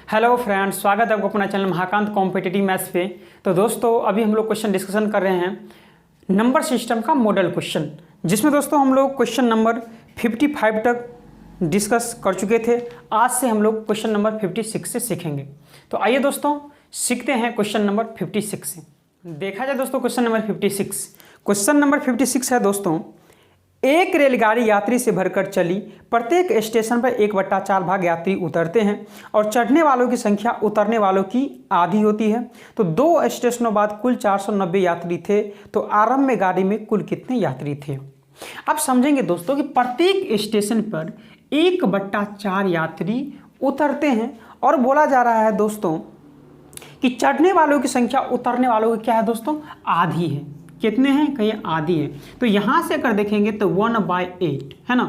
Hello friends, स्वागत है आपको अपना चैनल महाकांत कॉम्पिटिटिव मैथ्स पे। तो दोस्तों अभी हम लोग क्वेश्चन डिस्कशन कर रहे हैं नंबर सिस्टम का मॉडल क्वेश्चन, जिसमें दोस्तों हम लोग क्वेश्चन नंबर 55 तक डिस्कस कर चुके थे। आज से हम लोग क्वेश्चन नंबर 56 से सीखेंगे। तो आइए दोस्तों सीखते हैं क्वेश्चन नंबर 56 से। देखा जाए दोस्तों क्वेश्चन नंबर 56, क्वेश्चन नंबर 56 है दोस्तों, एक रेलगाड़ी यात्री से भरकर चली, प्रत्येक स्टेशन पर 1/4 भाग यात्री उतरते हैं और चढ़ने वालों की संख्या उतरने वालों की आधी होती है। तो 2 स्टेशनों बाद कुल 490 यात्री थे। तो आरंभ में गाड़ी में कुल कितने यात्री थे? आप समझेंगे दोस्तों कि प्रत्येक स्टेशन पर 1/4 यात्री उतरते हैं और बोला जा रहा है दोस्तों कि चढ़ने वालों की संख्या उतरने वालों की क्या है दोस्तों? आधी है। कितने हैं? कहीं आधी है। तो यहाँ से अगर देखेंगे तो 1/8 है ना।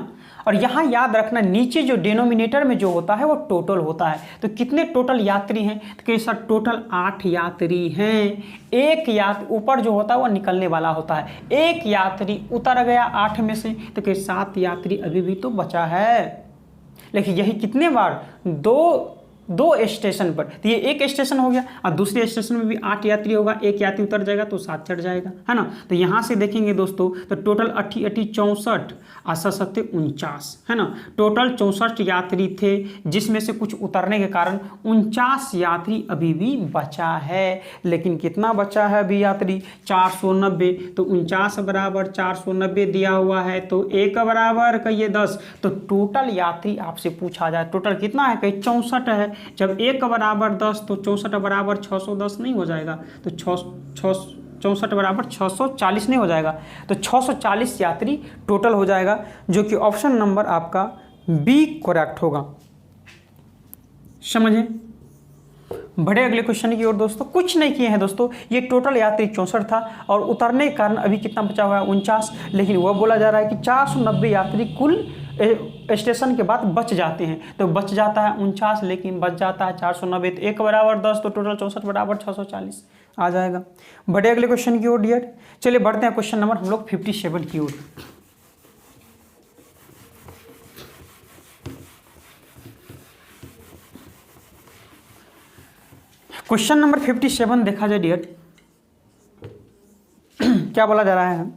और यहाँ याद रखना नीचे जो डिनोमिनेटर में जो होता है वो टोटल होता है। तो कितने टोटल यात्री हैं? तो कहीं सर टोटल 8 यात्री हैं। एक यात्री ऊपर जो होता है वो निकलने वाला होता है। एक यात्री उतर गया 8 में से, तो कहीं 7 यात्री अभी भी तो बचा है। लेकिन यही कितने बार? दो स्टेशन पर। तो ये एक स्टेशन हो गया और दूसरे स्टेशन में भी 8 यात्री होगा। एक यात्री उतर जाएगा तो 7 चढ़ जाएगा, है ना। तो यहाँ से देखेंगे दोस्तों तो टोटल 80 64 और 7 49 है ना। टोटल 64 यात्री थे, जिसमें से कुछ उतरने के कारण 49 यात्री अभी भी बचा है। लेकिन कितना बचा है अभी यात्री? 490। तो 49 बराबर 490 दिया हुआ है, तो 1 बराबर कहिए 10। तो टोटल यात्री आपसे पूछा जाए टोटल कितना है? कहीं 64 है। जब 1 बराबर 10 तो 64 बराबर 610 नहीं हो जाएगा? तो 64 बराबर 640 नहीं हो जाएगा? तो 640 यात्री टोटल हो जाएगा, जो कि ऑप्शन नंबर आपका बी करेक्ट होगा। समझे? बड़े अगले क्वेश्चन की ओर दोस्तों। कुछ नहीं किए हैं दोस्तों, ये टोटल यात्री 64 था और उतरने के कारण अभी कितना बचा हुआ है? 49। लेकिन वह बोला जा रहा है कि 490 यात्री कुल स्टेशन के बाद बच जाते हैं। तो बच जाता है 49, लेकिन बच जाता है 490। तो 1 बराबर 10 तो टोटल 64 बराबर 640 आ जाएगा। बड़े अगले क्वेश्चन की ओर डियर। चलिए बढ़ते हैं क्वेश्चन नंबर हम लोग 57 की ओर। क्वेश्चन नंबर 57 देखा जाए डियर, क्या बोला जा रहा है?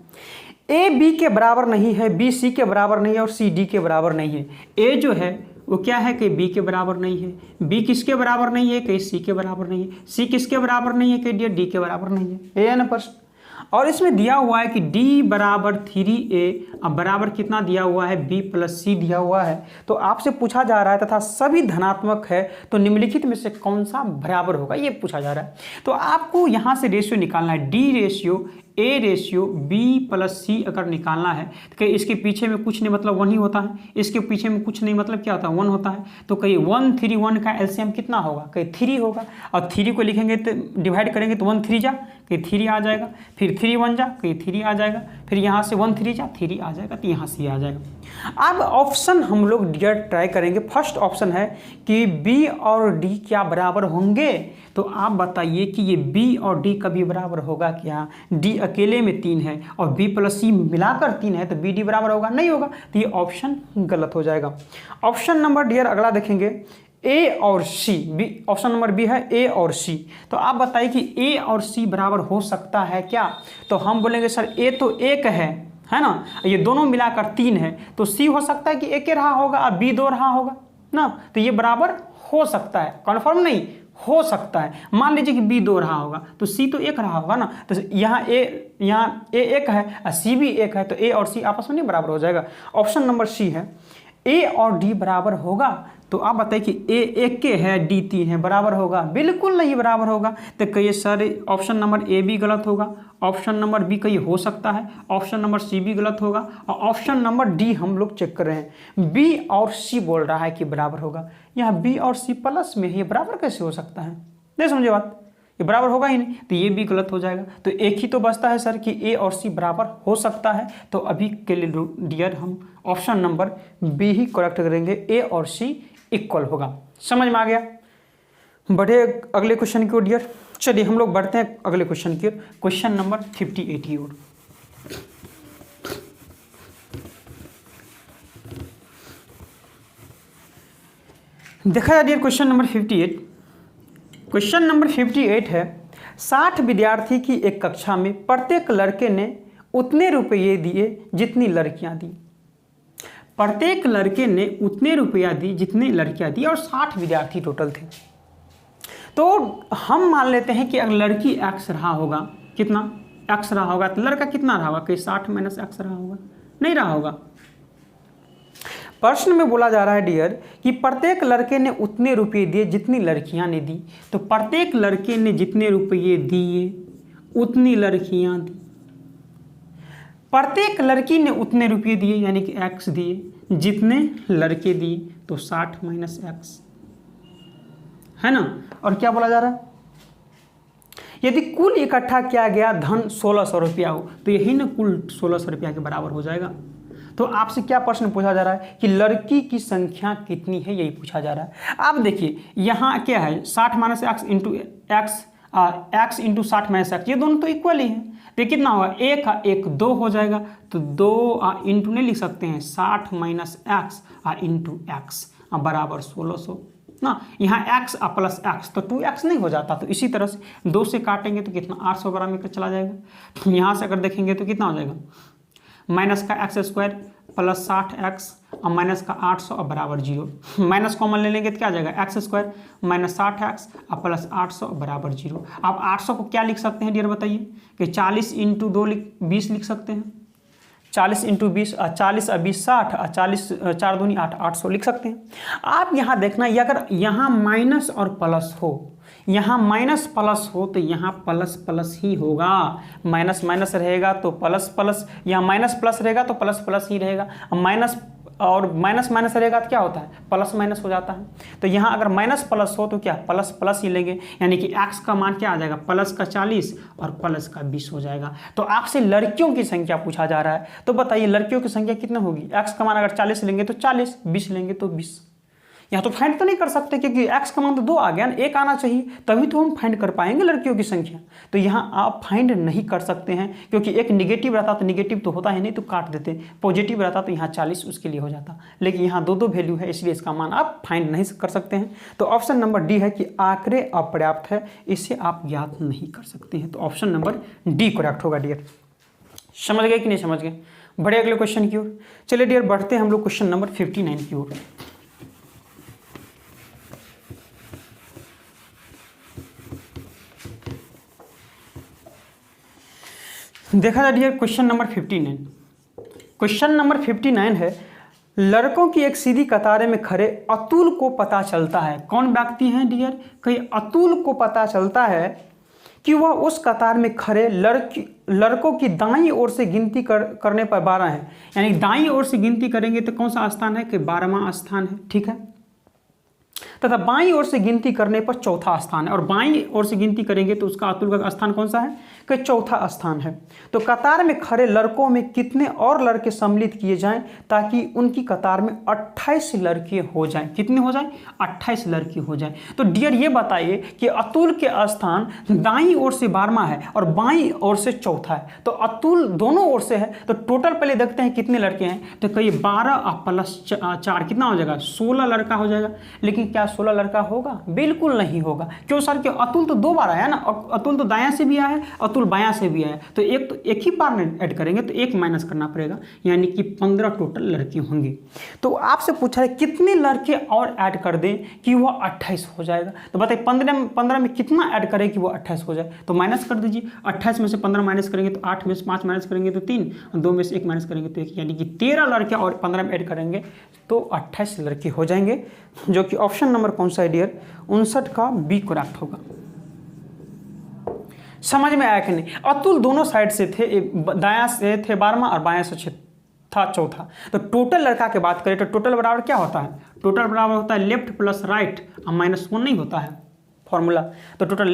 ए बी के बराबर नहीं है, बी सी के बराबर नहीं है और सी डी के बराबर नहीं है। ए जो है वो क्या है कि बी के बराबर नहीं है, बी किसके बराबर नहीं है? कि सी के बराबर नहीं है, सी किसके बराबर नहीं है? कि डी के बराबर नहीं है। ए ना प्रश्न। और इसमें दिया हुआ है कि डी बराबर 3a अब बराबर कितना दिया हुआ है? b प्लस सी दिया हुआ है। तो आपसे पूछा जा रहा है तथा सभी धनात्मक है तो निम्नलिखित में से कौन सा बराबर होगा, ये पूछा जा रहा है। तो आपको यहाँ से रेशियो निकालना है, D ratio A ratio B plus C अगर निकालना है तो कहीं इसके पीछे में कुछ नहीं मतलब 1 ही होता है, इसके पीछे में कुछ नहीं मतलब क्या होता है? 1 होता है। तो कहीं 1 3 1 का एलसीएम कितना होगा? कहीं 3 होगा। और 3 को लिखेंगे तो डिवाइड करेंगे तो 1 3 जा कहीं 3 आ जाएगा, फिर 3 1 जा कहीं 3 आ जाएगा, फिर यहाँ से 1 3 जा 3 आ जाएगा, तो यहाँ से आ जाएगा। अब ऑप्शन हम लोग डियर ट्राई करेंगे। फर्स्ट ऑप्शन है कि बी और डी क्या बराबर होंगे? तो आप बताइए कि ये बी और डी कभी बराबर होगा क्या? डी अकेले में 3 है और बी प्लस सी मिलाकर 3 है, तो बी डी बराबर होगा? नहीं होगा। तो ये ऑप्शन गलत हो जाएगा। ऑप्शन नंबर डियर अगला देखेंगे, ए और सी। बी ऑप्शन नंबर बी है ए और सी। तो आप बताइए कि ए और सी बराबर हो सकता है क्या? तो हम बोलेंगे सर ए तो 1 है ना, ये दोनों मिलाकर 3 है, तो सी हो सकता है कि 1 रहा होगा और बी 2 रहा होगा ना। तो ये बराबर हो सकता है, कन्फर्म नहीं, हो सकता है। मान लीजिए कि बी 2 रहा होगा तो सी तो 1 रहा होगा ना। तो यहाँ ए 1 है और सी भी 1 है, तो ए और सी आपस में नहीं बराबर हो जाएगा। ऑप्शन नंबर सी है ए और डी बराबर होगा। तो आप बताइए कि ए 1 के है डी 3 है, बराबर होगा? बिल्कुल नहीं बराबर होगा। तो कहिए सर ऑप्शन नंबर ए भी गलत होगा, ऑप्शन नंबर बी कहिए हो सकता है, ऑप्शन नंबर सी भी गलत होगा और ऑप्शन नंबर डी हम लोग चेक कर रहे हैं। बी और सी बोल रहा है कि बराबर होगा। यहाँ बी और सी प्लस में है, ये बराबर कैसे हो सकता है? नहीं समझे बात? ये बराबर होगा ही नहीं, तो ये भी गलत हो जाएगा। तो एक ही तो बचता है सर कि ए और सी बराबर हो सकता है। तो अभी के लिए डियर हम ऑप्शन नंबर बी ही करेक्ट करेंगे, ए और सी इक्वल होगा। समझ में आ गया? बढ़े अगले क्वेश्चन की ओर डियर। चलिए हम लोग बढ़ते हैं अगले क्वेश्चन की ओर, क्वेश्चन नंबर 58 की ओर। देखा जाए dear question number 58 question number 58 है, 60 विद्यार्थी की एक कक्षा में प्रत्येक लड़के ने उतने रुपये दिए जितनी लड़कियां दी। प्रत्येक लड़के ने उतने रुपया दी जितनी लड़कियां दी और 60 विद्यार्थी टोटल थे। तो हम मान लेते हैं कि अगर लड़की x रहा होगा, कितना x रहा होगा, तो लड़का कितना रहा होगा, कि 60 माइनस x रहा होगा, नहीं रहा होगा। प्रश्न में बोला जा रहा है डियर कि प्रत्येक लड़के ने उतने रुपये दिए जितनी लड़कियां ने दी। तो प्रत्येक लड़के ने जितने रुपये दिए उतनी लड़कियां दी। प्रत्येक लड़की ने उतने रुपये दिए यानी कि x दिए, जितने लड़के दिए तो 60 माइनस x है ना। और क्या बोला जा रहा है, यदि कुल इकट्ठा किया गया धन 1600 रुपया हो तो यही ना कुल 1600 रुपया के बराबर हो जाएगा। तो आपसे क्या प्रश्न पूछा जा रहा है कि लड़की की संख्या कितनी है, यही पूछा जा रहा है। आप देखिए यहाँ क्या है, 60 minus x into x into 60 minus x, ये दोनों तो इक्वल ही है। तो कितना होगा, एक एक 2 हो जाएगा। तो 2 इंटू नहीं लिख सकते हैं, 60 माइनस एक्स इंटू एक्स बराबर 1600 ना। यहाँ x प्लस x तो 2x नहीं हो जाता। तो इसी तरह से 2 से काटेंगे तो कितना 800 ग्राम का चला जाएगा। यहाँ से अगर देखेंगे तो कितना हो जाएगा, माइनस का x स्क्वायर प्लस 60x और माइनस का 800 और बराबर 0। माइनस कॉमन ले लेंगे तो क्या आ जाएगा, x स्क्वायर माइनस 60x और प्लस 800 बराबर 0। आप 800 को क्या लिख सकते हैं डियर बताइए, कि 40 इंटू 20 लिख सकते हैं। 40 इंटू 20, 40 और 20 60 और 40 4 दूनी 8, 800 लिख सकते हैं। आप यहाँ देखना, ये अगर यहाँ माइनस और प्लस हो, यहाँ माइनस प्लस हो तो यहाँ प्लस प्लस ही होगा। माइनस माइनस रहेगा तो प्लस प्लस, यहाँ माइनस प्लस रहेगा तो प्लस प्लस ही रहेगा। माइनस और माइनस माइनस रहेगा तो क्या होता है, प्लस माइनस हो जाता है। तो यहाँ अगर माइनस प्लस हो तो क्या प्लस प्लस ही लेंगे, यानी कि x का मान क्या आ जाएगा, प्लस का 40 और प्लस का 20 हो जाएगा। तो आपसे लड़कियों की संख्या पूछा जा रहा है, तो बताइए लड़कियों की संख्या कितना होगी। x का मान अगर 40 लेंगे तो 40, 20 लेंगे तो 20। यहाँ तो फाइंड तो नहीं कर सकते क्योंकि x का मान तो 2 आ गया ना, 1 आना चाहिए तभी तो हम फाइंड कर पाएंगे लड़कियों की संख्या। तो यहाँ आप फाइंड नहीं कर सकते हैं क्योंकि एक निगेटिव रहता तो निगेटिव तो होता है नहीं तो काट देते, पॉजिटिव रहता तो यहाँ 40 उसके लिए हो जाता, लेकिन यहाँ 2 वैल्यू है इसलिए इसका मान आप फाइंड नहीं कर सकते हैं। तो ऑप्शन नंबर डी है कि आंकड़े अपर्याप्त है, इसे आप ज्ञात नहीं कर सकते हैं। तो ऑप्शन नंबर डी करेक्ट होगा डियर। समझ गए कि नहीं समझ गए, बढ़े अगले क्वेश्चन की ओर। चलिए डियर बढ़ते हैं हम लोग क्वेश्चन नंबर 59 की ओर। देखा जाए dear question number 59। Question number 59 है, लड़कों की एक सीधी कतार में खड़े अतुल को पता चलता है। कौन व्यक्ति हैं डियर, कहीं अतुल को पता चलता है कि वह उस कतार में खड़े लड़कों की दाईं ओर से गिनती करने पर 12 है। यानी दाईं ओर से गिनती करेंगे तो कौन सा स्थान है, कि 12वां स्थान है, ठीक है। तथा बाईं ओर से गिनती करने पर चौथा स्थान है, और बाईं ओर से गिनती करेंगे तो उसका अतुल का स्थान कौन सा है, कि चौथा स्थान है। तो कतार में खड़े लड़कों में कितने और लड़के सम्मिलित किए जाएं ताकि उनकी कतार में 28 लड़के हो जाएं। कितने हो जाएं, 28 लड़के हो जाएं। तो डियर ये बताइए कि अतुल के स्थान दाईं ओर से 12वां है और बाईं ओर से चौथा है। तो अतुल दोनों ओर से है, तो टोटल पहले देखते हैं कितने लड़के हैं। तो कहिए 12 प्लस 4 कितना हो जाएगा, 16 लड़का हो जाएगा। लेकिन क्या 16 लड़का होगा, बिल्कुल नहीं होगा। क्यों सर, कि अतुल तो 2 बार आया ना, अतुल तो दायां से भी आया है, अतुल बायां से भी आया, तो एक ही बार ऐड करेंगे तो 1 माइनस करना पड़ेगा, यानी कि 15 टोटल लड़के होंगे। तो आपसे पूछा है कितने लड़के और ऐड कर दें कि वो 28 हो जाएगा। तो बताइए 15 में कितना ऐड करें कि वो 28 हो जाए। तो माइनस कर दीजिए, 28 में से 15 माइनस करेंगे तो 8 में से 5 माइनस करेंगे तो 3, 2 में से 1 माइनस करेंगे तो 1, यानी कि 13 लड़के और 15 में ऐड करेंगे तो 28 लड़के हो जाएंगे, जो कि ऑप्शन नंबर कौन सा है डियर, 59 का बी करेक्ट होगा। समझ में आया कि नहीं। अतुल दोनों साइड से थे, दायां से थे 12वां और बायां से था चौथा। तो टोटल लड़का की बात करें तो टोटल बराबर क्या होता है, टोटल बराबर होता है लेफ्ट प्लस राइट और -1 नहीं होता है फॉर्मूला। तो टोटल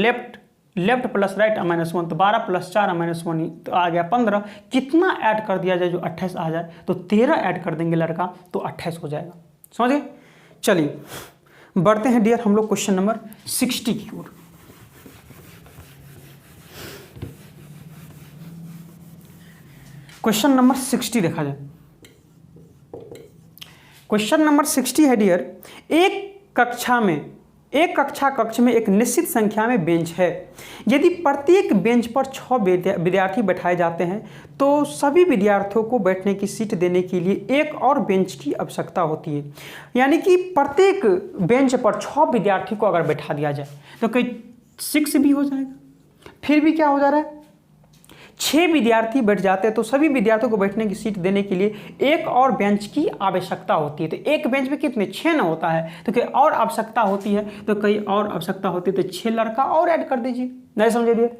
लेफ्ट प्लस राइट और -1, तो 12 प्लस 4 और -1 तो आ गया 15। कितना ऐड कर दिया जाए जो 28 आ जाए, तो 13 ऐड कर देंगे लड़का तो 28 हो जाएगा। समझ गए। चलिए बढ़ते हैं डियर हम लोग क्वेश्चन नंबर 60 की ओर। क्वेश्चन नंबर 60 देखा जाए। क्वेश्चन नंबर 60 है डियर, एक कक्षा में एक कक्षा कक्ष में एक निश्चित संख्या में बेंच है। यदि प्रत्येक बेंच पर 6 विद्यार्थी बैठाए जाते हैं तो सभी विद्यार्थियों को बैठने की सीट देने के लिए एक और बेंच की आवश्यकता होती है। यानी कि प्रत्येक बेंच पर 6 विद्यार्थी को अगर बैठा दिया जाए तो कहीं 6 भी हो जाएगा, फिर भी क्या हो जा रहा है, 6 विद्यार्थी बैठ जाते हैं तो सभी विद्यार्थियों को बैठने की सीट देने के लिए एक और बेंच की आवश्यकता होती है। तो एक बेंच पे कितने, 6 ना होता है, तो कहीं और आवश्यकता होती है, तो कहीं और आवश्यकता होती है तो 6 लड़का और ऐड कर दीजिए। नहीं समझे दिए?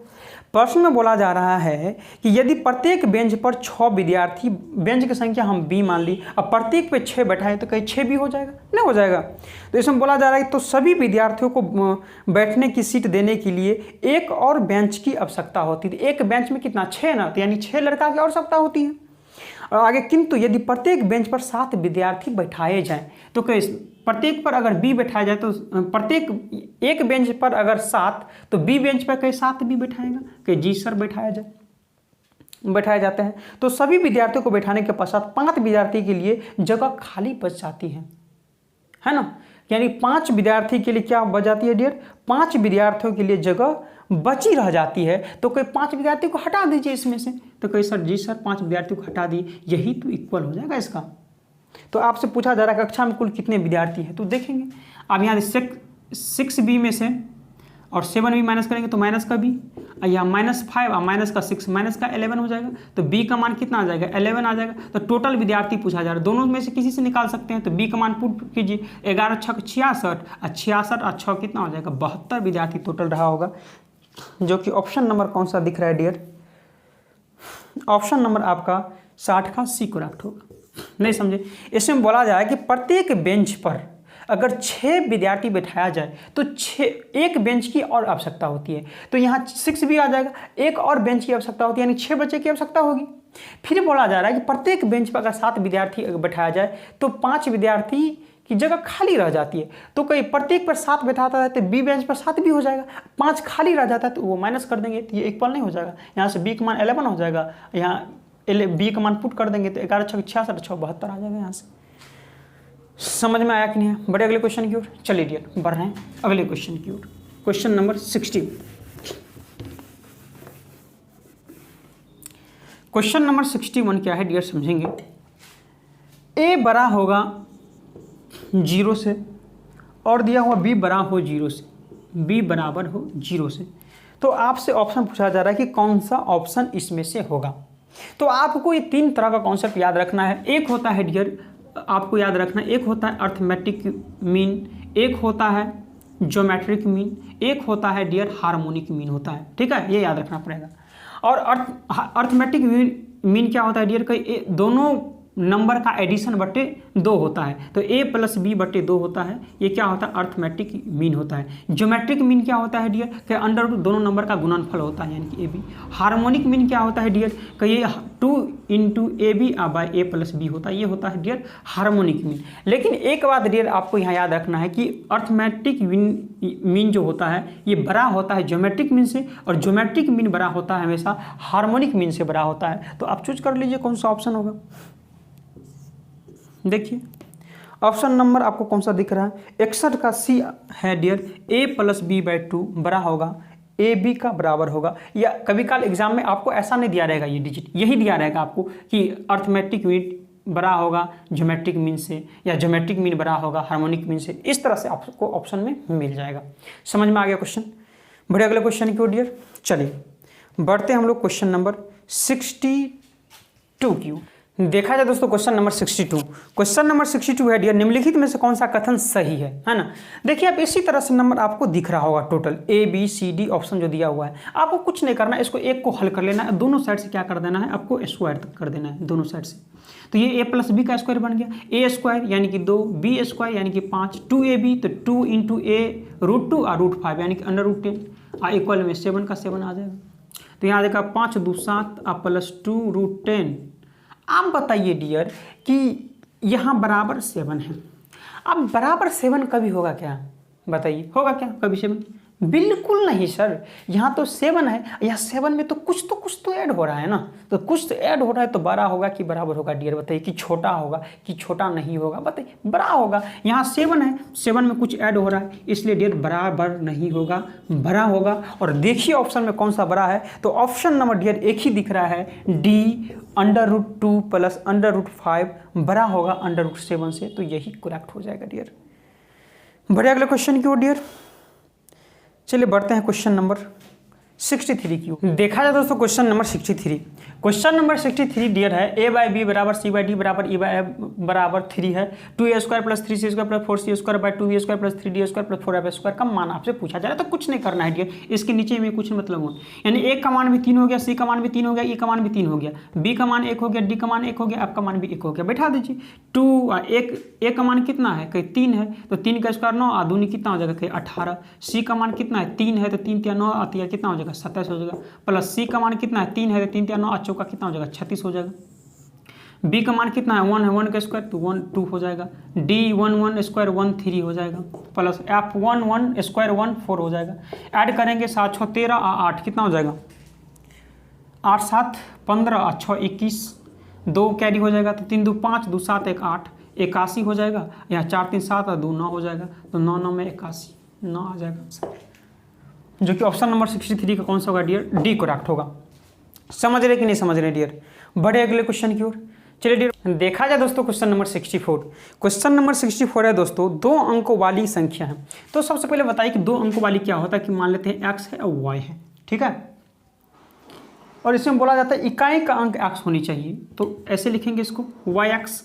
प्रश्न में बोला जा रहा है कि यदि प्रत्येक बेंच पर 6 विद्यार्थी, बेंच की संख्या हम b मान ली, अब प्रत्येक पे 6 बैठाए तो कहीं 6 भी हो जाएगा, नहीं हो जाएगा। तो इसमें बोला जा रहा है तो सभी विद्यार्थियों को बैठने की सीट देने के लिए एक और बेंच की आवश्यकता होती है। एक बेंच में कितना, 6 ना, तो यानी 6 लड़का की आवश्यकता होती है। और आगे, किंतु यदि प्रत्येक बेंच पर 7 विद्यार्थी बैठाए जाएं तो कहीं प्रत्येक पर अगर b बैठाया जाए तो प्रत्येक एक बेंच पर अगर 7 तो b बेंच पर कहीं 7 भी बैठाएगा, कहीं जी सर बैठाए जाते हैं। तो सभी विद्यार्थियों को बैठाने के पश्चात 5 विद्यार्थी के लिए जगह खाली बच जाती है ना। यानी 5 विद्यार्थी के लिए क्या बच जाती है डियर, 5 विद्यार्थियों के लिए जगह बची रह जाती है। तो कोई 5 विद्यार्थी को हटा दीजिए इसमें से, तो कोई सर जी सर 5 विद्यार्थियों को हटा दिए, यही तो इक्वल हो जाएगा इसका। तो आपसे पूछा जा रहा है कक्षा में कुल कितने विद्यार्थी हैं, तो देखेंगे अब यहाँ 6b में से और 7b माइनस करेंगे तो माइनस का b, यहाँ -5 और माइनस का 6, माइनस का 11 हो जाएगा। तो b का मान कितना आ जाएगा, 11 आ जाएगा। तो टोटल विद्यार्थी पूछा जा रहा है, दोनों में से किसी से निकाल सकते हैं। तो b का मान पुट कीजिए, 11 6 66 और 66 और 6 कितना हो जाएगा, 72 विद्यार्थी टोटल रहा होगा। जो कि ऑप्शन नंबर कौन सा दिख रहा है डियर, ऑप्शन नंबर आपका 60 का सी करेक्ट होगा। नहीं समझे? इसमें बोला जाए कि प्रत्येक बेंच पर अगर 6 विद्यार्थी बैठाया जाए तो 1 बेंच की और आवश्यकता होती है। तो यहाँ 6 भी आ जाएगा, एक और बेंच की आवश्यकता होती है, यानी 6 बच्चे की आवश्यकता होगी। फिर बोला जा रहा है कि प्रत्येक बेंच पर अगर 7 विद्यार्थी बैठाया जाए तो 5 विद्यार्थी की जगह खाली रह जाती है। तो कहीं प्रत्येक पर 7 बैठाता है तो b बेंच पर 7 भी हो जाएगा, 5 खाली रह जाता है तो वो माइनस कर देंगे तो ये इक्वल नहीं हो जाएगा। यहाँ से b का मान 11 हो जाएगा, यहाँ b का मान पुट कर देंगे तो 11 6 66 6 72 आ जाएगा। यहाँ से समझ में आया कि नहीं है? बड़े अगले क्वेश्चन की ओर चलिए डियर, बढ़ रहे हैं अगले क्वेश्चन की ओर। Question number 60। क्वेश्चन नंबर 61 क्या है डियर, समझेंगे। a बड़ा होगा 0 से और दिया हुआ b बड़ा हो 0 से, b बराबर हो 0 से। तो आपसे ऑप्शन पूछा जा रहा है कि कौन सा ऑप्शन इसमें से होगा। तो आपको ये 3 तरह का कॉन्सेप्ट याद रखना है। एक होता है डियर, आपको याद रखना, एक होता है अर्थमेटिक मीन, एक होता है ज्योमेट्रिक मीन, एक होता है डियर हार्मोनिक मीन होता है। ठीक है, ये याद रखना पड़ेगा। और अर्थमेटिक मीन क्या होता है डियर, कि दोनों नंबर का एडिशन बटे 2 होता है। तो a + b बटे 2 होता है, ये क्या होता है, अर्थमेटिक मीन होता है। ज्योमेट्रिक मीन क्या होता है डियर, कि अंडर रूट दोनों नंबर का गुणनफल होता है, यानी कि ab। हार्मोनिक मीन क्या होता है डियर, कि ये 2 × ab बाय a + b होता है, ये होता है डियर हार्मोनिक मीन। लेकिन एक बात डियर आपको यहाँ याद रखना है कि अर्थमेटिक मीन जो होता है ये बड़ा होता है ज्योमेट्रिक मीन से, और ज्योमेट्रिक मीन बड़ा होता है हमेशा हार्मोनिक मीन से बड़ा होता है। तो आप चूज कर लीजिए कौन सा ऑप्शन होगा। देखिए ऑप्शन नंबर आपको कौन सा दिख रहा है, 61 का सी है डियर, a + b/2 बड़ा होगा ए बी का बराबर होगा। या कभी काल एग्जाम में आपको ऐसा नहीं दिया रहेगा, ये डिजिट यही दिया रहेगा आपको कि अर्थमेटिक मीन बड़ा होगा ज्योमेट्रिक मीन से, या ज्योमेट्रिक मीन बड़ा होगा हार्मोनिक मीन से। इस तरह से आपको ऑप्शन में मिल जाएगा। समझ में आ गया क्वेश्चन? बढ़े अगले क्वेश्चन की ओर डियर। चलिए बढ़ते हैं हम लोग क्वेश्चन नंबर 62 की ओर। देखा जाए दोस्तों क्वेश्चन नंबर 62, क्वेश्चन नंबर 62 है डियर, निम्नलिखित में से कौन सा कथन सही है ना। देखिए आप इसी तरह से नंबर आपको दिख रहा होगा, total A B C D option जो दिया हुआ है। आपको कुछ नहीं करना है, इसको एक को हल कर लेना है, दोनों साइड से क्या कर देना है, आपको स्क्वायर कर देना है दोनों साइड से। तो ये a + b का स्क्वायर बन गया, a² यानी कि 2, b² यानी कि 5, 2ab तो 2 × a √2 और √5 यानी कि √10 इक्वल में 7 का 7 आ जाएगा। तो यहाँ देखा 5 × 2 = 7 +2 √10। आप बताइए डियर कि यहाँ बराबर 7 है। अब बराबर 7 कभी होगा क्या, बताइए होगा क्या कभी 7? बिल्कुल नहीं सर, यहाँ तो 7 है, यहाँ 7 में तो कुछ तो ऐड हो रहा है ना, तो कुछ तो ऐड हो रहा है, तो बड़ा होगा कि बराबर होगा डियर, बताइए कि छोटा होगा कि छोटा नहीं होगा, बताइए बड़ा होगा। यहाँ 7 है, 7 में कुछ ऐड हो रहा है, इसलिए डियर बराबर नहीं होगा, बड़ा होगा। और देखिए ऑप्शन में कौन सा बड़ा है, तो ऑप्शन नंबर डियर एक ही दिख रहा है, डी √2 प्लस √5 बड़ा होगा √7 से, तो यही करेक्ट हो जाएगा डियर। बढ़िया, अगले क्वेश्चन की ओर डियर। चलिए बढ़ते हैं क्वेश्चन नंबर 63 की ओर। देखा जाए दोस्तों question number 63, question number 63 dear है a/b बराबर c/d बराबर e/f बराबर 3 है। 2a² + 3c² + 4c² / 2b² + 3d² + 4f² का मान आपसे पूछा जा रहा है। तो कुछ नहीं करना है डियर, इसके नीचे में कुछ मतलब हो, यानी a का मान भी 3 हो गया, c का मान भी 3 हो गया, e का मान भी 3 हो गया, b का मान 1 हो गया, d का मान 1 हो गया, f का मान भी 1 हो गया। बैठा दीजिए। a का मान कितना है, कहीं 3 है, तो 3 का स्क्वायर 9, दूनी कितना हो जाएगा, कहीं 18। c का मान कितना है, 3 है, तो 3 × 9 आती है, कितना हो जाएगा, 27 हो जाएगा। प्लस c का मान कितना है, 3 है, तो 3 × 9 चौका कितना हो जाएगा, 36 हो जाएगा। b का मान कितना है, 1 है, 1 का स्क्वायर तो 1 2 हो जाएगा। d 1 1 स्क्वायर 1 3 हो जाएगा, प्लस f 1 1 स्क्वायर 1 4 हो जाएगा। ऐड करेंगे 7 6 13 8 कितना हो जाएगा, 8 7 15 6 21, 2 कैरी हो जाएगा, तो 3 2 5 2 7 1 8 81 हो जाएगा। यहाँ 4 3 7 2 9 हो जाएगा, तो 9 9 में 81 9 आ जाएगा, जो कि ऑप्शन नंबर 63 का कौन सा होगा डियर, डी करेक्ट होगा। समझ रहे कि नहीं समझ रहे डियर। बढ़े अगले क्वेश्चन की ओर। चलिए डियर देखा जाए दोस्तों क्वेश्चन नंबर 64। क्वेश्चन नंबर 64 है दोस्तों, 2 अंकों वाली संख्या है। तो सबसे पहले बताइए कि 2 अंकों वाली क्या होता है, कि मान लेते हैं x है और y है, ठीक है, और इसमें बोला जाता है इकाई का अंक x होनी चाहिए, तो ऐसे लिखेंगे इसको yx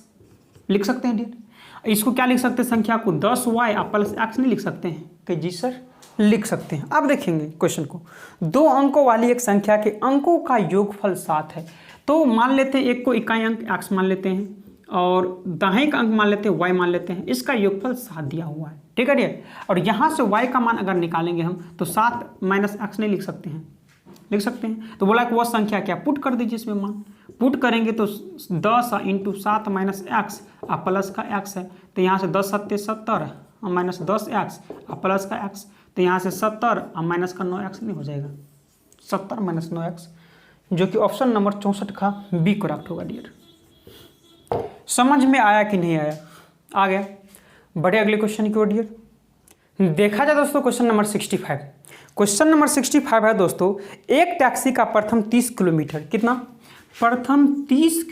लिख सकते हैं डियर। इसको क्या लिख सकते हैं, संख्या को 10y + x नहीं लिख सकते हैं, कि जी सर लिख सकते हैं। अब देखेंगे क्वेश्चन को, 2 अंकों वाली एक संख्या के अंकों का योगफल 7 है। तो मान लेते हैं एक को इकाई अंक x मान लेते हैं और दाहिने का अंक मान लेते हैं y मान लेते हैं, इसका योगफल 7 दिया हुआ है, ठीक है डियर। और यहाँ से y का मान अगर निकालेंगे हम, तो 7 - x नहीं लिख सकते हैं, लिख सकते हैं। तो बोला कि वह संख्या क्या, पुट कर दीजिए इसमें मान, पुट करेंगे तो 10 × 7 - x प्लस का x है, तो यहाँ से 10 7 70 -10x प्लस का x, तो यहाँ से 70 माइनस का 9x नहीं हो जाएगा, 70 - 9x, जो कि ऑप्शन नंबर 64 का बी करेक्ट होगा डियर। समझ में आया कि नहीं आया, आ गया। बढ़े अगले क्वेश्चन की ओर डियर। देखा जाए दोस्तों क्वेश्चन नंबर 65। क्वेश्चन नंबर 65 है दोस्तों, एक टैक्सी का प्रथम 30 किलोमीटर, कितना, प्रथम 30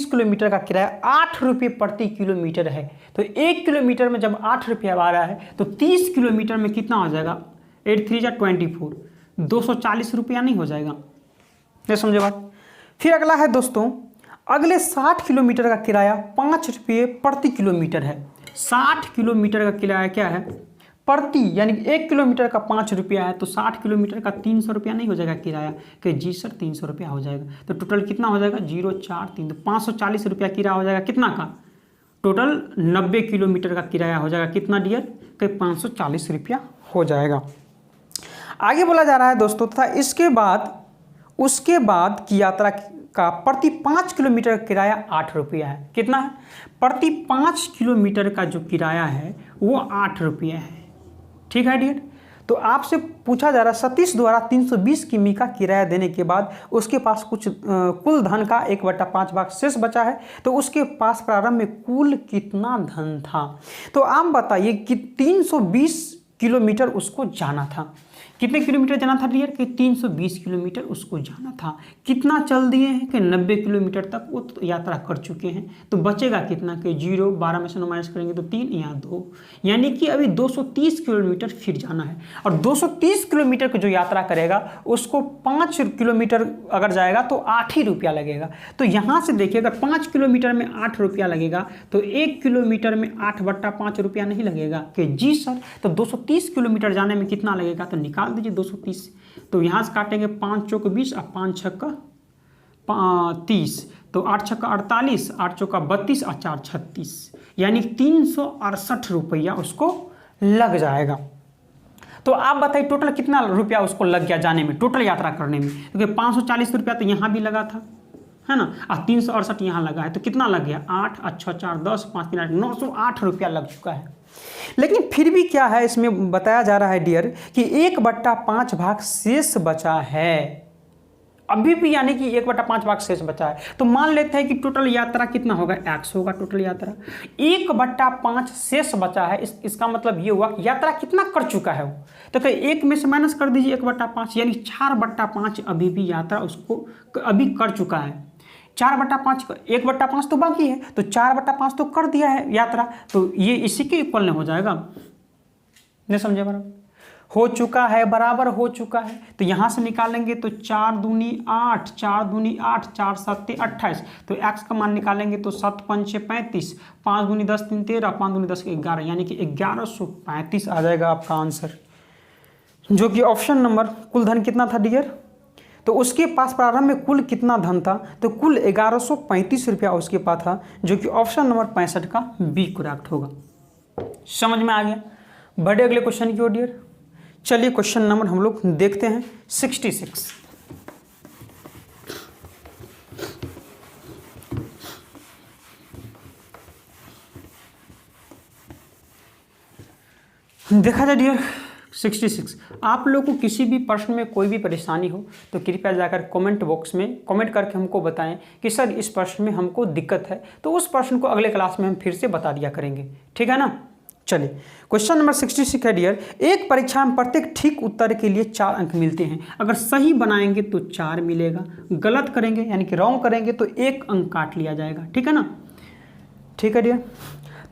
किलोमीटर का किराया 8 रुपये प्रति किलोमीटर है। तो 1 किलोमीटर में जब 8 रुपया आ रहा है, तो 30 किलोमीटर में कितना हो जाएगा, 8 3 = 24, 240 रुपया नहीं हो जाएगा, ये समझे बात। फिर अगला है दोस्तों, अगले 60 किलोमीटर का किराया 5 रुपये प्रति किलोमीटर है। 60 किलोमीटर का किराया क्या है, प्रति, यानी 1 किलोमीटर का 5 रुपया है, तो 60 किलोमीटर का 300 रुपया नहीं हो जाएगा किराया, कि जी सर 300 रुपया हो जाएगा। तो टोटल कितना हो जाएगा, 0 4 3, तो 540 रुपया किराया हो जाएगा, कितना का, टोटल 90 किलोमीटर का किराया हो जाएगा, कितना डियर, कि 540 रुपया हो जाएगा। आगे बोला जा रहा है दोस्तों, तथा उसके बाद की यात्रा का प्रति 5 किलोमीटर का किराया 8 रुपया है। कितना है, प्रति 5 किलोमीटर का जो किराया है वो 8 रुपया है, ठीक है डियर। तो आपसे पूछा जा रहा है, सतीश द्वारा 320 किमी का किराया देने के बाद उसके पास कुछ कुल धन का 1/5 भाग शेष बचा है, तो उसके पास प्रारंभ में कुल कितना धन था। तो आप बताइए कि 320 किलोमीटर उसको जाना था, कितने किलोमीटर जाना था डियर, कि 320 किलोमीटर उसको जाना था। कितना चल दिए हैं, कि 90 किलोमीटर तक वो तो यात्रा कर चुके हैं, तो बचेगा कितना, कि 0, 12 में से 9 माइनस करेंगे तो 3, यहाँ 2, यानी कि अभी 230 किलोमीटर फिर जाना है। और 230 किलोमीटर की जो यात्रा करेगा उसको 5 किलोमीटर अगर जाएगा तो 8 ही रुपया लगेगा। तो यहाँ से देखिए, अगर 5 किलोमीटर में 8 रुपया लगेगा, तो 1 किलोमीटर में 8/5 रुपया नहीं लगेगा, कि जी सर, तो 230 किलोमीटर जाने में कितना लगेगा, तो निकाल दीजिए 230। तो यहाँ से काटेंगे 5 चौक 20 और 5 छक्का 30, तो 8 छक्का 48, 8 चौका 32 और 4 36, यानी 368 रुपया उसको लग जाएगा। तो आप बताइए टोटल कितना रुपया उसको लग गया जाने में, टोटल यात्रा करने में, क्योंकि 540 रुपया तो यहाँ भी लगा था, है ना। और 368 यहाँ लगा है तो कितना लग गया 8, अच्छा 4, 10, 5, 3, 8, 908 रुपया लग चुका है। लेकिन फिर भी क्या है इसमें बताया जा रहा है डियर कि 1/5 भाग शेष बचा है अभी भी, यानी कि 1/5 भाग शेष बचा है। तो मान लेते हैं कि टोटल यात्रा कितना होगा, x होगा टोटल यात्रा, 1/5 शेष बचा है। इसका मतलब ये हुआ कि यात्रा कितना कर चुका है वो, तो फिर 1 में से माइनस कर दीजिए 1/5, यानी 4/5 अभी भी यात्रा उसको अभी कर चुका है। 4/5 1/5 तो बाकी है, तो 4/5 तो कर दिया है यात्रा, तो ये इसी के इक्वल नहीं हो जाएगा। नहीं समझे बराबर, हो चुका है, बराबर हो चुका है। तो यहाँ से निकालेंगे तो 4 दूनी 8, 4 दूनी 8, 4 7 28, तो x का मान निकालेंगे तो 7 5 35, 5 दूनी 10 3 13, 5 दूनी 10 11, यानी कि 1135 आ जाएगा आपका आंसर, जो कि ऑप्शन नंबर। कुल धन कितना था डियर, तो उसके पास प्रारंभ में कुल कितना धन था, तो कुल 1135 रुपया उसके पास था, जो कि ऑप्शन नंबर 65 का बी करेक्ट होगा। समझ में आ गया। बढ़े अगले क्वेश्चन की ओर डियर। चलिए क्वेश्चन नंबर हम लोग देखते हैं 66। देखा जाए डियर 66, आप लोग को किसी भी प्रश्न में कोई भी परेशानी हो तो कृपया जाकर कमेंट बॉक्स में कमेंट करके हमको बताएं कि सर इस प्रश्न में हमको दिक्कत है, तो उस प्रश्न को अगले क्लास में हम फिर से बता दिया करेंगे, ठीक है ना। चलिए क्वेश्चन नंबर 66 है डियर, एक परीक्षा में प्रत्येक ठीक उत्तर के लिए 4 अंक मिलते हैं। अगर सही बनाएंगे तो 4 मिलेगा, गलत करेंगे यानी कि रॉन्ग करेंगे तो 1 अंक काट लिया जाएगा, ठीक है ना। ठीक है डियर,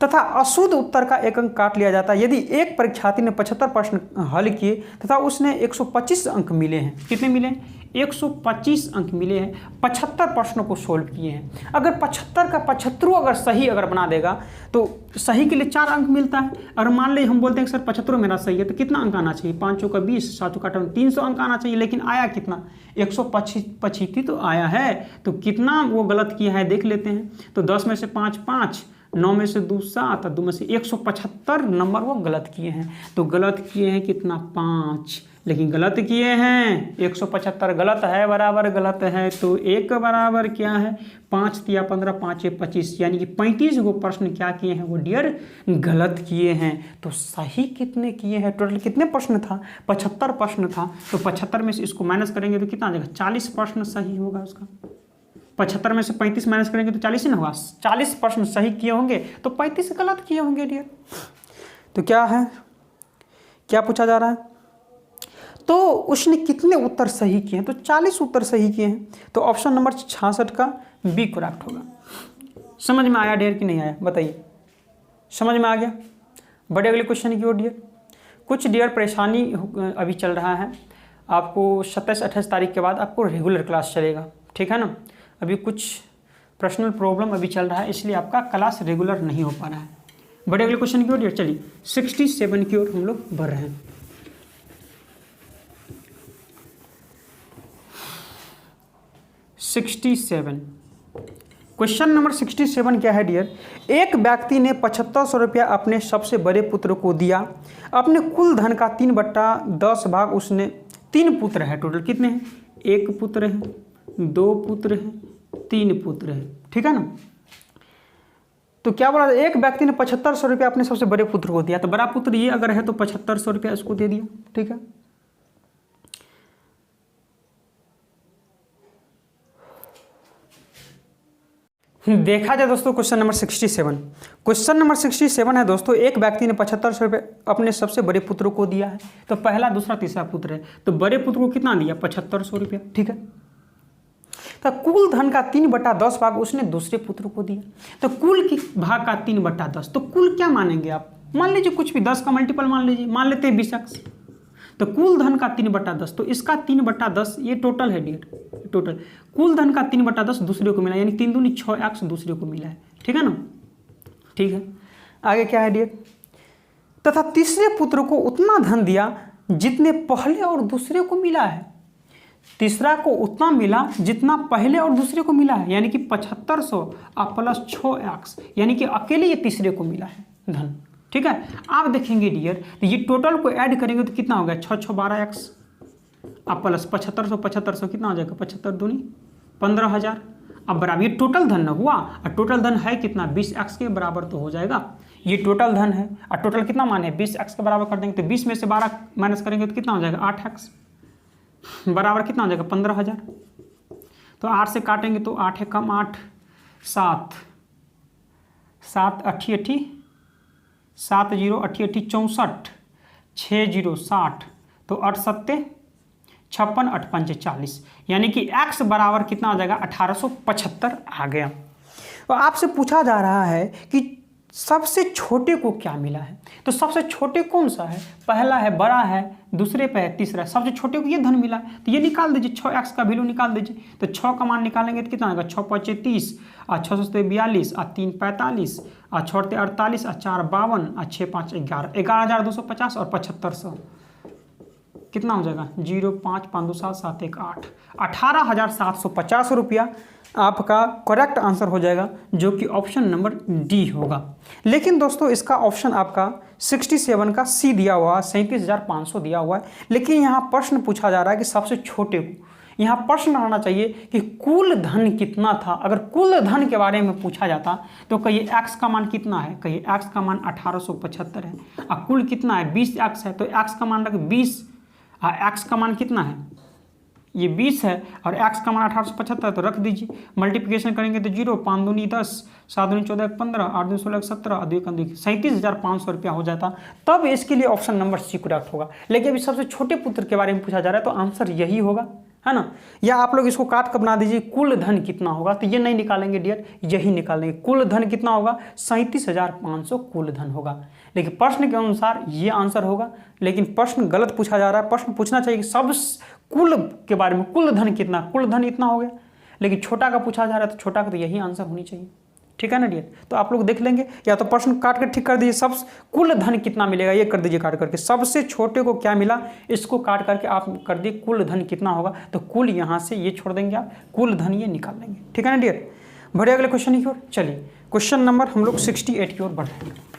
तथा अशुद्ध उत्तर का 1 अंक काट लिया जाता है यदि एक परीक्षार्थी ने 75 प्रश्न हल किए तथा उसने 125 अंक मिले हैं। कितने मिले हैं, 125 अंक मिले हैं, 75 प्रश्नों को सोल्व किए हैं। अगर 75 का 75 अगर सही अगर बना देगा तो सही के लिए 4 अंक मिलता है। अगर मान लीजिए हम बोलते हैं कि सर 75 मेरा सही है, तो कितना अंक आना चाहिए, 5 का 20, 7 का 300 अंक आना चाहिए, लेकिन आया कितना, 125 तो आया है। तो कितना वो गलत किया है देख लेते हैं। तो 10 में से 5 5, 9 में से 2 7, 2 में से 175 नंबर वो गलत किए हैं। तो गलत किए हैं कितना, 5, लेकिन गलत किए हैं 175 गलत है, बराबर गलत है। तो 1 बराबर क्या है, 5 तिया 15, 5 25, यानी कि 35 गो प्रश्न क्या किए हैं वो डियर गलत किए हैं। तो सही कितने किए हैं, टोटल कितने प्रश्न था, 75 प्रश्न था। तो 75 में से इसको माइनस करेंगे तो कितना आ जाएगा, 40 प्रश्न सही होगा उसका। 75 में से 35 माइनस करेंगे तो 40 ही ना होगा, 40 प्रश्न सही किए होंगे तो 35 गलत किए होंगे डियर। तो क्या है, क्या पूछा जा रहा है, तो उसने कितने उत्तर सही किए हैं, तो 40 उत्तर सही किए हैं। तो ऑप्शन नंबर 66 का बी करेक्ट होगा। समझ में आया डियर कि नहीं आया, बताइए, समझ में आ गया। बड़े अगले क्वेश्चन की ओर डियर। कुछ डियर परेशानी अभी चल रहा है, आपको 27-28 तारीख के बाद आपको रेगुलर क्लास चलेगा, ठीक है ना। अभी कुछ पर्सनल प्रॉब्लम अभी चल रहा है, इसलिए आपका क्लास रेगुलर नहीं हो पा रहा है। बड़े अगले क्वेश्चन की ओर डियर। चलिए 67 की ओर हम लोग बढ़ रहे हैं। 67 क्वेश्चन नंबर 67 क्या है डियर, एक व्यक्ति ने 7500 रुपया अपने सबसे बड़े पुत्र को दिया। अपने कुल धन का 3/10 भाग उसने, 3 पुत्र है टोटल, कितने हैं, 1 पुत्र है, 2 पुत्र है, 3 पुत्र है, ठीक है ना। तो क्या बोला, एक व्यक्ति ने 7500 रुपया अपने सबसे बड़े पुत्र को दिया। तो बड़ा पुत्र ये अगर है तो 7500 रुपया इसको दे दिया, ठीक है। देखा जाए दोस्तों क्वेश्चन नंबर 67, क्वेश्चन नंबर 67 है दोस्तों, एक व्यक्ति ने 7500 रुपये अपने सबसे बड़े पुत्र को दिया है। तो पहला, दूसरा, तीसरा पुत्र है, तो बड़े पुत्र को कितना दिया, 7500 रुपया, ठीक है। तो कुल धन का 3/10 भाग उसने दूसरे पुत्र को दिया। तो कुल की भाग का 3/10, तो कुल क्या मानेंगे आप, मान लीजिए कुछ भी 10 का मल्टीपल मान लीजिए, मान लेते हैं 20x। तो कुल धन का 3/10, तो इसका 3/10 ये टोटल है डियर, टोटल कुल धन का 3/10 दूसरे को मिला, यानी 3 दूनी 6x दूसरे को मिला है, ठीक है ना। ठीक है, आगे क्या है डियर, तथा तीसरे पुत्र को उतना धन दिया जितने पहले और दूसरे को मिला है। तीसरा को उतना मिला जितना पहले और दूसरे को मिला है, यानी कि 7500 प्लस 6x, यानी कि अकेले ये तीसरे को मिला है धन, ठीक है। आप देखेंगे डियर, तो ये टोटल को ऐड करेंगे तो कितना हो गया, 6 6 12x, अब प्लस 7500 कितना हो जाएगा, 75 दूनी 15000, अब बराबर, ये टोटल धन न हुआ, और टोटल धन है कितना 20x के बराबर तो हो जाएगा। ये टोटल धन है और टोटल कितना मान है 20x के बराबर कर देंगे तो 20 में से 12 माइनस करेंगे तो कितना हो जाएगा 8x बराबर कितना हो जाएगा 15,000। तो 8 से काटेंगे तो 8 है कम 8, 7 7 अठी अठी 7 0 अठी अठी 64, 6 0 60, तो 8 7 56, 8 5 40, यानी कि x बराबर कितना हो जाएगा 1875 आ गया। तो आपसे पूछा जा रहा है कि सबसे छोटे को क्या मिला है, तो सबसे छोटे कौन सा है, पहला है बड़ा है, दूसरे पे है, तीसरा है, सबसे छोटे को ये धन मिला है तो ये निकाल दीजिए, 6x का वैल्यू निकाल दीजिए। तो 6 का मान निकालेंगे तो कितना आएगा 6 5 30, 6 7 42, 3 45, 6 48, 4 52, 6 5 11, 11,250 और 7500 कितना हो जाएगा 0 5 5 2 7 7 1 8, 18,750 रुपया आपका करेक्ट आंसर हो जाएगा, जो कि ऑप्शन नंबर डी होगा। लेकिन दोस्तों इसका ऑप्शन आपका 67 का सी दिया हुआ है, 37,500 दिया हुआ है। लेकिन यहाँ प्रश्न पूछा जा रहा है कि सबसे छोटे को, यहाँ प्रश्न आना चाहिए कि कुल धन कितना था। अगर कुल धन के बारे में पूछा जाता तो कहिए x का मान कितना है, कहिए x का मान 1875 है, और कुल कितना है 20x है, तो x का मान रख 20, x का मान कितना है ये 20 है और x का मान 1875 है, तो रख दीजिए। मल्टीप्लिकेशन करेंगे तो 0 5 दूनी 10, 7 दूनी 14 15, 8 दूनी 16 17, 2 1 37,500 रुपया हो जाता, तब इसके लिए ऑप्शन नंबर सी करेक्ट होगा। लेकिन अभी सबसे छोटे पुत्र के बारे में पूछा जा रहा है तो आंसर यही होगा, है ना। या आप लोग इसको काट कर बना दीजिए, कुल धन कितना होगा, तो ये नहीं निकालेंगे डियर, यही निकालेंगे। कुल धन कितना होगा 37,500 कुल धन होगा। लेकिन प्रश्न के अनुसार ये आंसर होगा, लेकिन प्रश्न गलत पूछा जा रहा है। प्रश्न पूछना चाहिए कि सब कुल के बारे में, कुल धन कितना, कुल धन इतना हो गया, लेकिन छोटा का पूछा जा रहा है तो छोटा का तो यही आंसर होनी चाहिए, ठीक है ना डियर। तो आप लोग देख लेंगे, या तो प्रश्न काट कर ठीक कर दीजिए, सब कुल धन कितना मिलेगा ये कर दीजिए काट करके, सबसे छोटे को क्या मिला इसको काट करके आप कर दिए कुल धन कितना होगा, तो कुल यहाँ से ये छोड़ देंगे आप, कुल धन ये निकाल लेंगे, ठीक है ना डियर। बढ़िया अगले क्वेश्चन की ओर चलिए, क्वेश्चन नंबर हम लोग 68 की ओर बढ़ेंगे।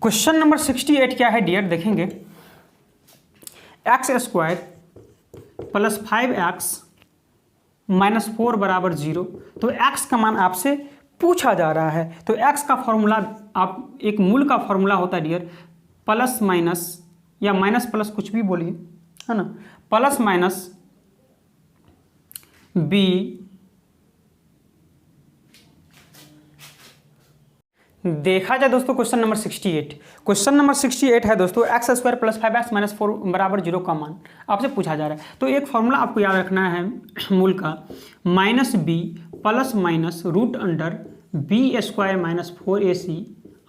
क्वेश्चन नंबर 68 क्या है डियर, देखेंगे x² प्लस 5x माइनस 4 बराबर 0। तो x का मान आपसे पूछा जा रहा है, तो x का फॉर्मूला, आप एक मूल का फॉर्मूला होता है डियर, प्लस माइनस या माइनस प्लस कुछ भी बोलिए, है ना, प्लस माइनस b देखा जाए दोस्तों क्वेश्चन नंबर 68। क्वेश्चन नंबर 68 है दोस्तों, x² प्लस 5x माइनस 4 बराबर 0 का मान आपसे पूछा जा रहा है। तो एक फॉर्मूला आपको याद रखना है मूल का, minus b plus minus root under b² minus 4ac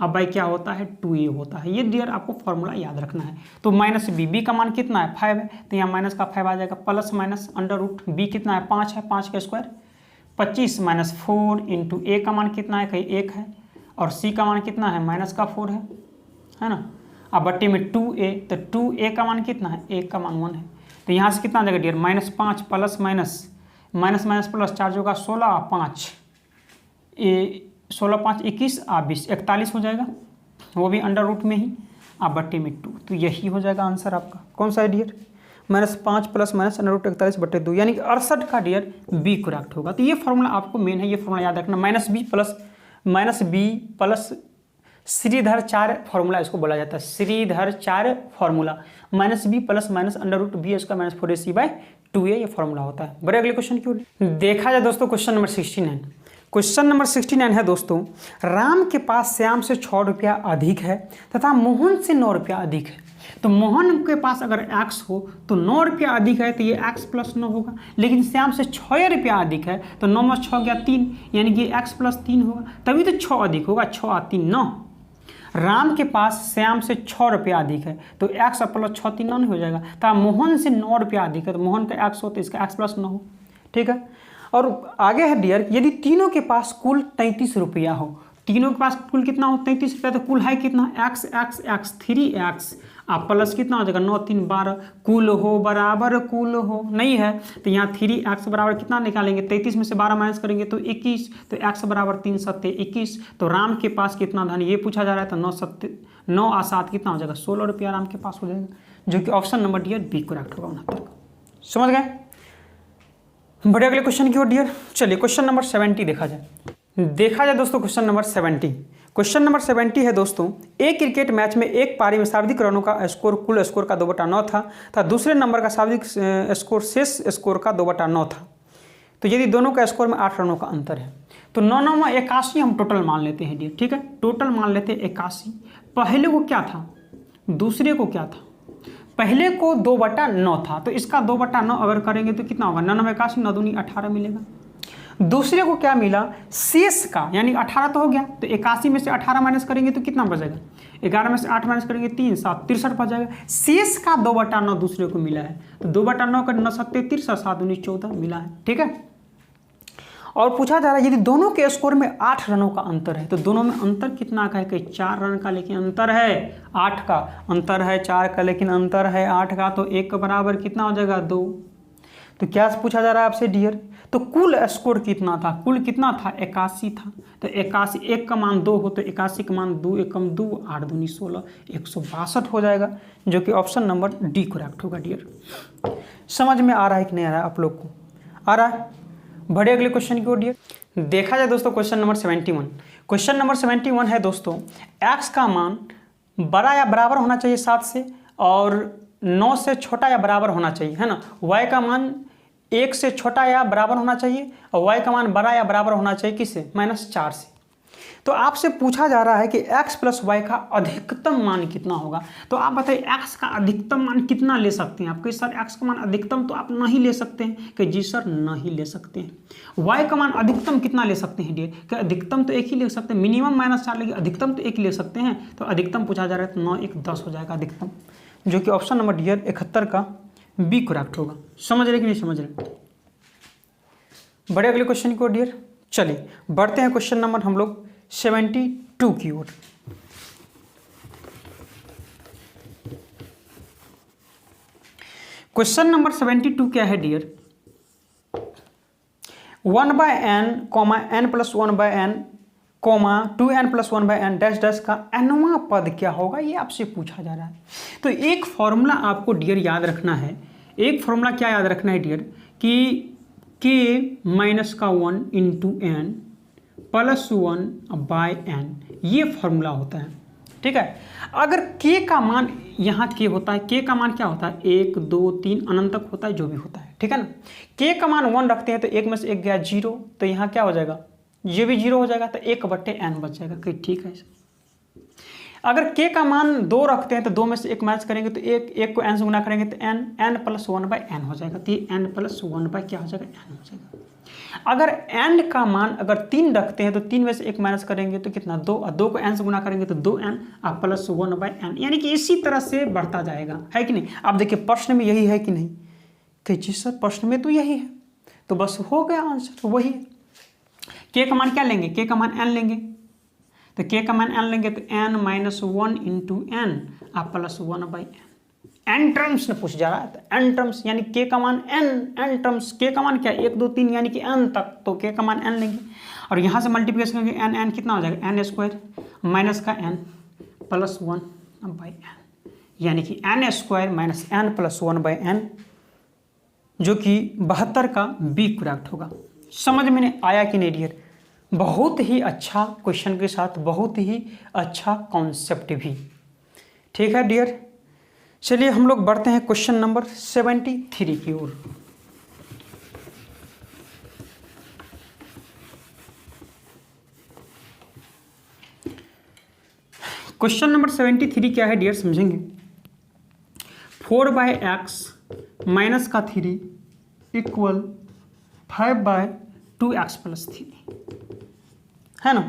अब बाई क्या होता है 2a होता है। ये डियर आपको फॉर्मूला याद रखना है। तो माइनस बी का मान कितना है 5 है, तो यहाँ माइनस का 5 आ जाएगा, plus minus under root b कितना है 5 है, 5 का स्क्वायर 25 माइनस 4 इंटू a का मान कितना है, कहीं 1 है, और c का मान कितना है माइनस का 4 है ना। अब बट्टे में 2a, तो 2a का मान कितना है, a का मान 1 है, तो यहाँ से कितना आ जाएगा dear minus 5 plus minus minus minus plus 4 होगा 16 5 16 5 21 20 41 हो जाएगा, वो भी अंडर रूट में ही, आप बट्टे में 2। तो यही हो जाएगा आंसर आपका, कौन सा है dear minus 5 plus minus under root 41 बट्टे 2, यानी कि 68 का डियर बी करेक्ट होगा। तो ये फॉर्मूला आपको मेन है, ये फॉर्मूला याद रखना, minus b plus Shridhar 4 formula इसको बोला जाता है, Shridhar 4 formula, minus b plus minus under root b इसका माइनस 4ac बाय 2a ये फॉर्मूला होता है। बड़े अगले क्वेश्चन की ओर देखा जाए दोस्तों, क्वेश्चन नंबर 69। क्वेश्चन नंबर 69 है दोस्तों, राम के पास श्याम से 6 रुपया अधिक है तथा मोहन से 9 रुपया अधिक है। तो मोहन के पास अगर x हो तो 9 रुपया अधिक है, तो ये x प्लस 9 होगा, लेकिन श्याम से 6 रुपया अधिक है तो 9 में 6 गया 3, यानी कि x प्लस 3 होगा, तभी तो 6 अधिक होगा, 6 और 3 9। राम के पास श्याम से 6 रुपया अधिक है तो x प्लस 6 3 9 हो जाएगा, तो मोहन से 9 रुपया अधिक है, तो मोहन का x हो तो इसका x प्लस 9 हो, ठीक है। और आगे है डियर, यदि तीनों के पास कुल 33 रुपया हो, तीनों के पास कुल कितना हो 33 रुपया, तो कुल है कितना x x x 3x आप प्लस कितना हो जाएगा 9 3 12, कुल हो बराबर कुल हो नहीं है, तो यहाँ 3x बराबर कितना निकालेंगे, 33 में से 12 माइनस करेंगे तो 21, तो x बराबर 3 7 21। तो राम के पास कितना धन ये पूछा जा रहा है, तो 9 और 7 कितना हो जाएगा 16 रुपया राम के पास हो जाएगा, जो कि option number dear B correct होगा 69 का। समझ गए? बढ़िया, अगले क्वेश्चन की ओर डियर। चलिए क्वेश्चन नंबर 70 देखा जाए दोस्तों। क्वेश्चन नंबर 70, क्वेश्चन नंबर 70 है दोस्तों, एक क्रिकेट मैच में एक पारी में सर्वाधिक रनों का स्कोर कुल स्कोर का 2/9 था दूसरे नंबर का सर्वाधिक स्कोर शेष स्कोर का 2/9 था। तो यदि दोनों का स्कोर में 8 रनों का अंतर है तो 9 में 81 हम टोटल मान लेते हैं डियर। ठीक है, टोटल मान लेते हैं 81। पहले को क्या था, दूसरे को क्या था? पहले को 2/9 था, तो इसका 2/9 अगर करेंगे तो कितना होगा? 9 में 81, 9 दूनी 18 मिलेगा। दूसरे को क्या मिला? शेष का, यानी 18 तो हो गया, तो 81 में से 18 माइनस करेंगे तो कितना बचेगा? 11 में से 8 माइनस करेंगे 3, 7, 63 बच जाएगा। शेष का 2/9 दूसरे को मिला है, तो 2/9 का 9 7 63, 7 19 14 मिला है। ठीक है, और पूछा जा रहा है यदि दोनों के स्कोर में 8 रनों का अंतर है तो दोनों में अंतर कितना का है? कि 4 रन का, लेकिन अंतर है 8 का, अंतर है 4 का लेकिन अंतर है 8 का, तो 1 के बराबर कितना हो जाएगा? 2। तो क्या पूछा जा रहा है आपसे डियर? तो कुल स्कोर कितना था? कुल कितना था? 81 था। तो 81, 1 का मान 2 हो तो 81 का मान 2, 1 कम 2, 8 दूनी 16, 162 हो जाएगा, जो कि ऑप्शन नंबर डी करेक्ट होगा डियर। समझ में आ रहा है कि नहीं आ रहा है आप लोग को? आ रहा है? बढ़े अगले क्वेश्चन की ओर डियर। देखा जाए दोस्तों क्वेश्चन नंबर 71, क्वेश्चन नंबर 71 है दोस्तों, x का मान बड़ा या बराबर होना चाहिए 7 से और 9 से छोटा या बराबर होना चाहिए, है ना। y का मान 1 से छोटा या बराबर होना चाहिए और y का मान बड़ा या बराबर होना चाहिए किससे? -4 से। तो आपसे पूछा जा रहा है कि x प्लस वाई का अधिकतम मान कितना होगा। तो आप बताइए x का अधिकतम मान कितना ले सकते हैं? आपके सर x का मान अधिकतम तो आप नहीं ले सकते हैं, कि जी सर नहीं ले सकते हैं। y का मान अधिकतम कितना ले सकते हैं डियर? कि अधिकतम तो एक ही ले सकते हैं, मिनिमम -4 लेकिन अधिकतम तो एक ही ले सकते हैं। तो अधिकतम पूछा जा रहा है तो 9 1 10 हो जाएगा अधिकतम, जो कि ऑप्शन नंबर डियर 71 का बी करेक्ट होगा। समझ रहे कि नहीं समझ रहे? बड़े अगले क्वेश्चन को डियर। चलिए बढ़ते हैं क्वेश्चन नंबर हम लोग 72 की ओर। क्वेश्चन नंबर 72 क्या है dear? 1/n, n + 1/n, 2n + 1/n dash dash का nवां पद क्या होगा, ये आपसे पूछा जा रहा है। तो एक फॉर्मूला आपको डियर याद रखना है। एक फॉर्मूला क्या याद रखना है डियर? कि k - 1 × n + 1/n, ये फॉर्मूला होता है। ठीक है, अगर k का मान यहाँ k होता है, k का मान क्या होता है? 1 2 3 अनंत तक होता है, जो भी होता है। ठीक है ना, k का मान 1 रखते हैं तो 1 में से 1 गया 0, तो यहाँ क्या हो जाएगा? ये भी 0 हो जाएगा, तो 1/n बच जाएगा। कि ठीक है। अगर k का मान 2 रखते हैं तो 2 में से 1 मैच करेंगे तो 1 को n से गुना करेंगे तो n + 1/n हो जाएगा। तो ये n + 1 क्या हो जाएगा? n हो जाएगा। अगर n का मान अगर 3 रखते हैं तो 3 में से 1 माइनस करेंगे तो कितना? 2, और 2 को n से गुना करेंगे तो 2n + 1/n, यानी कि इसी तरह से बढ़ता जाएगा, है कि नहीं? आप देखिए प्रश्न में यही है कि नहीं? कि जी सर प्रश्न में तो यही है, तो बस हो गया आंसर, वही है। k का मान क्या लेंगे? k का मान n लेंगे, तो k का मान n लेंगे तो n - 1 × n + 1/n। n terms में पूछ जा रहा है, तो n टर्म्स यानी k का मान n टर्म्स, k का मान क्या? 1 2 3 यानी कि n तक, तो k का मान n लेंगे और यहाँ से मल्टीप्लिकेशन करेंगे n कितना हो जाएगा? n² माइनस का n + 1/n, यानी कि n² - n + 1/n, जो कि 72 का बी करेक्ट होगा। समझ में आया कि नहीं डियर? बहुत ही अच्छा क्वेश्चन के साथ बहुत ही अच्छा कॉन्सेप्ट भी। ठीक है डियर, चलिए हम लोग बढ़ते हैं क्वेश्चन नंबर 73 की ओर। क्वेश्चन नंबर 73 क्या है डियर? समझेंगे। 4/x - 3 = 5/2x + 3, है ना।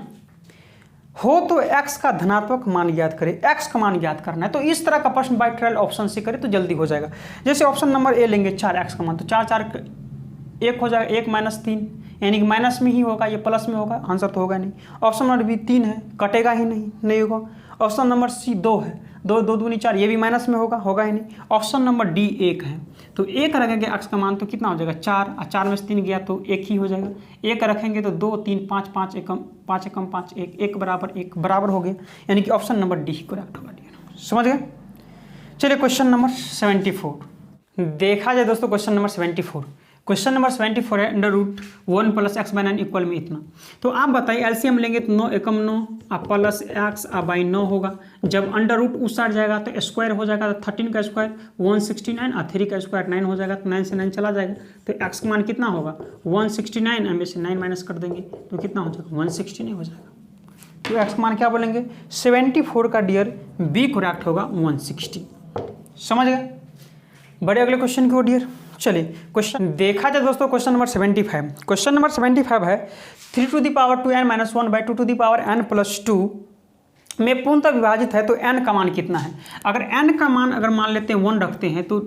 हो तो x का धनात्मक मान याद करें, x का मान याद करना है। तो इस तरह का प्रश्न बाय ट्रायल ऑप्शन से करें तो जल्दी हो जाएगा। जैसे ऑप्शन नंबर ए लेंगे 4x का मान, तो 4 4 1 हो जाएगा, 1 - 3 यानी कि माइनस में ही होगा, ये प्लस में होगा, आंसर तो होगा नहीं। ऑप्शन नंबर बी 3 है, कटेगा ही नहीं होगा। ऑप्शन नंबर सी 2 है, 2 2 दूनी 4, ये भी माइनस में होगा ही नहीं। ऑप्शन नंबर डी 1 है, तो 1 रखेंगे x का मान तो कितना हो जाएगा? 4, और 4 में से 3 गया तो 1 ही हो जाएगा। 1 रखेंगे तो 2 3 5 5 एकम 5 एकम 5 1 1 बराबर 1 बराबर हो गया, यानी कि ऑप्शन नंबर डी ही करेक्ट होगा। समझ गए? चलिए क्वेश्चन नंबर 74 देखा जाए दोस्तों। क्वेश्चन नंबर 74 है under root 1 plus x by 9 equal में इतना। तो आप बताइए एलसीएम लेंगे तो 9 एकम 9 प्लस एक्स बाई 9 होगा। जब अंडर रूट उस साइड जाएगा तो स्क्वायर हो जाएगा, तो 13 का स्क्वायर 169 और 3 का स्क्वायर 9 हो जाएगा, तो 9 से 9 चला जाएगा, तो एक्स का मान कितना होगा 169, में से 9 माइनस कर देंगे तो कितना हो जाएगा 169 हो जाएगा। तो एक्स का मान क्या बोलेंगे 74 का डियर बी करेक्ट होगा 160। समझ गए। बड़े अगले क्वेश्चन की ओर डियर। चलिए क्वेश्चन देखा जाए दोस्तों। क्वेश्चन नंबर 75 है 3 to the power 2n - 1 by 2 to the power n plus 2 में पूर्णतः विभाजित है, तो n का मान कितना है। अगर n का मान अगर मान लेते हैं 1 रखते हैं तो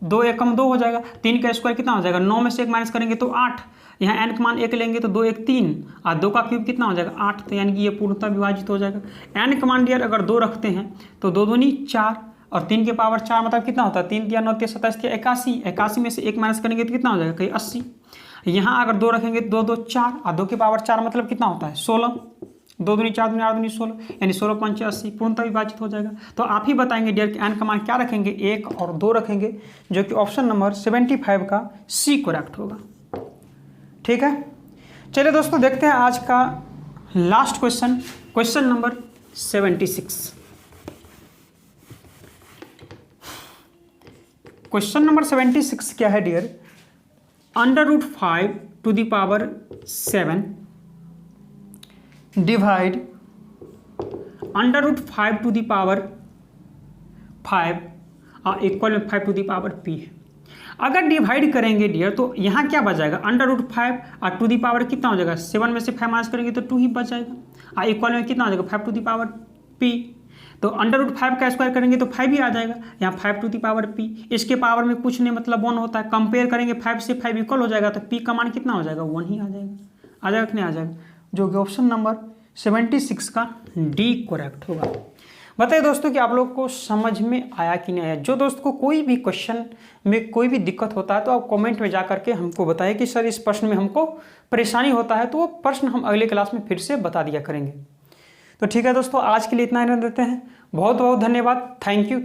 2 एकम 2 हो जाएगा, 3 का स्क्वायर कितना हो जाएगा 9 में से 1 माइनस करेंगे तो 8, यहाँ n का मान 1 लेंगे तो 2 1 3 और 2 का क्यूब कितना हो जाएगा 8, तो यानी कि ये पूर्णतः विभाजित हो जाएगा। n का मान डियर अगर 2 रखते हैं तो 2 दूनी 4 और 3 के पावर 4 मतलब कितना होता है 3 × 9 = 27 × 81 में से 1 माइनस करेंगे तो कितना हो जाएगा कहीं 80। यहाँ अगर 2 रखेंगे 2 2 4 और 2 के पावर 4 मतलब कितना होता है 16, 2 दूनी 4 दूनी 8 दूनी 16, यानी 16 × 5 = 80 पूर्णतः विभाजित हो जाएगा। तो आप ही बताएंगे डियर कि n का मान क्या रखेंगे 1 और 2 रखेंगे, जो कि ऑप्शन नंबर 75 का सी करेक्ट होगा। ठीक है। चलिए दोस्तों देखते हैं आज का last question, question number 76। Question number 76 क्या है dear, under root 5 to the power 7 divide under root 5 to the power 5 और इक्वल में 5 टू द पावर p है। अगर डिवाइड करेंगे डियर तो यहाँ क्या बच जाएगा अंडर रूट 5 और टू दी पावर कितना हो जाएगा 7 में से 5 माइनस करेंगे तो 2 ही बच जाएगा, और इक्वल में कितना हो जाएगा 5 टू दी पावर p। तो अंडर रूट 5 का स्क्वायर करेंगे तो 5 ही आ जाएगा, यहाँ 5 टू दी पावर p, इसके पावर में कुछ नहीं मतलब 1 होता है, कंपेयर करेंगे 5 से 5 इक्वल हो जाएगा, तो p का मान कितना हो जाएगा 1 ही आ जाएगा कि नहीं आ जाएगा, जो कि ऑप्शन नंबर 76 का डी करेक्ट होगा। बताइए दोस्तों कि आप लोग को समझ में आया कि नहीं आया। जो दोस्त को कोई भी क्वेश्चन में कोई भी दिक्कत होता है तो आप कमेंट में जा करके हमको बताएं कि सर इस प्रश्न में हमको परेशानी होता है, तो वो प्रश्न हम अगले क्लास में फिर से बता दिया करेंगे। तो ठीक है दोस्तों, आज के लिए इतना ही रहने देते हैं। बहुत बहुत धन्यवाद। Thank you.